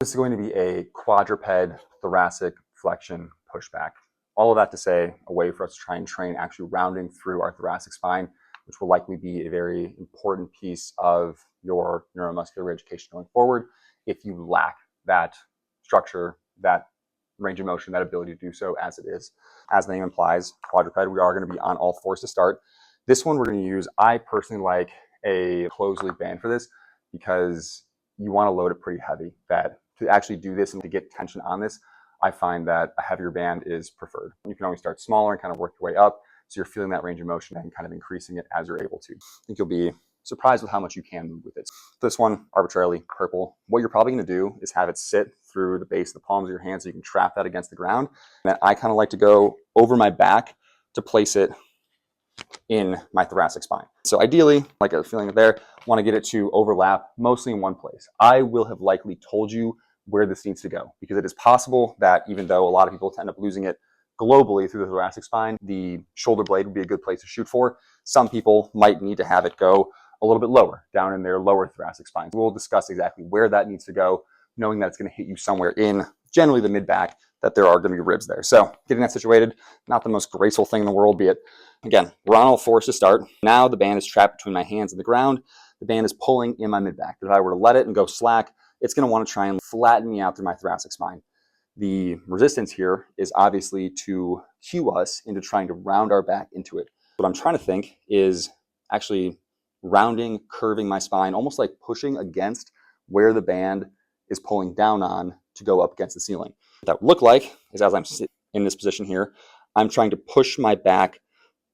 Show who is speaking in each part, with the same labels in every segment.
Speaker 1: This is going to be a quadruped thoracic flexion pushback. All of that to say, a way for us to try and train actually rounding through our thoracic spine, which will likely be a very important piece of your neuromuscular education going forward if you lack that structure, that range of motion, that ability to do so as it is. As the name implies, quadruped, we are going to be on all fours to start. This one we're going to use, I personally like a closed loop band for this because you want to load it pretty heavy. That to actually do this and to get tension on this, I find that a heavier band is preferred. You can always start smaller and kind of work your way up, so you're feeling that range of motion and kind of increasing it as you're able to. I think you'll be surprised with how much you can move with it. This one, arbitrarily purple. What you're probably going to do is have it sit through the base of the palms of your hands so you can trap that against the ground. And then I kind of like to go over my back to place it in my thoracic spine. So ideally, like I was feeling it there, want to get it to overlap mostly in one place. I will have likely told you where this needs to go because it is possible that even though a lot of people end up losing it globally through the thoracic spine, the shoulder blade would be a good place to shoot for. Some people might need to have it go a little bit lower, down in their lower thoracic spine. We'll discuss exactly where that needs to go, knowing that it's going to hit you somewhere in generally the mid-back, that there are going to be ribs there. So getting that situated, not the most graceful thing in the world, be it. Again, we're on all fours to start. Now the band is trapped between my hands and the ground. The band is pulling in my mid-back. If I were to let it and go slack, it's going to want to try and flatten me out through my thoracic spine. The resistance here is obviously to cue us into trying to round our back into it. What I'm trying to think is actually rounding, curving my spine, almost like pushing against where the band is pulling down on to go up against the ceiling. What that would look like is as I'm sitting in this position here, I'm trying to push my back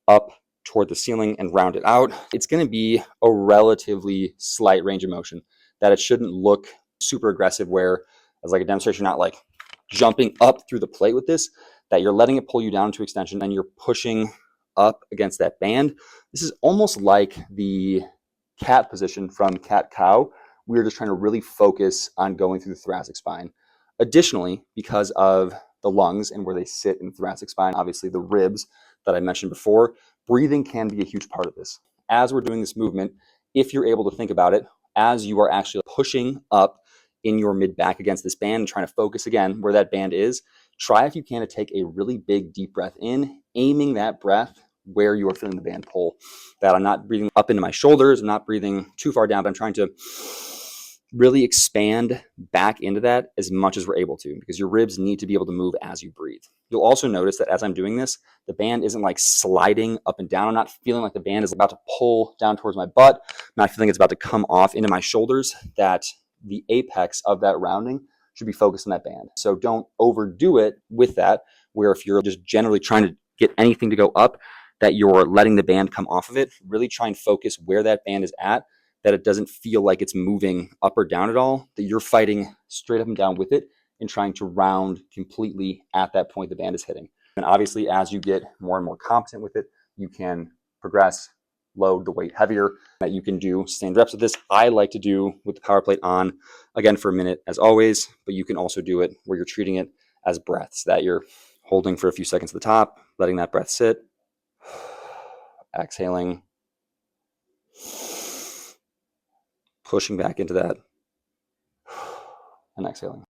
Speaker 1: up toward the ceiling and round it out. It's going to be a relatively slight range of motion, that it shouldn't look super aggressive where, as like a demonstration, not like jumping up through the plate with this, that you're letting it pull you down to extension and you're pushing up against that band. This is almost like the cat position from cat-cow. We're just trying to really focus on going through the thoracic spine. Additionally, because of the lungs and where they sit in the thoracic spine, obviously the ribs that I mentioned before, breathing can be a huge part of this. As we're doing this movement, if you're able to think about it, as you are actually pushing up in your mid-back against this band and trying to focus again where that band is, try if you can to take a really big deep breath in, aiming that breath where you are feeling the band pull. That I'm not breathing up into my shoulders, I'm not breathing too far down, but I'm trying to really expand back into that as much as we're able to, because your ribs need to be able to move as you breathe. You'll also notice that as I'm doing this, the band isn't like sliding up and down. I'm not feeling like the band is about to pull down towards my butt. I'm not feeling it's about to come off into my shoulders, that the apex of that rounding should be focused on that band. So don't overdo it with that, where if you're just generally trying to get anything to go up, that you're letting the band come off of it. Really try and focus where that band is at, that it doesn't feel like it's moving up or down at all, that you're fighting straight up and down with it and trying to round completely at that point the band is hitting. And obviously, as you get more and more competent with it, you can progress, load the weight heavier, that you can do sustained reps with this. I like to do with the power plate on, again, for a minute as always, but you can also do it where you're treating it as breaths, that you're holding for a few seconds at the top, letting that breath sit, exhaling, pushing back into that, and exhaling.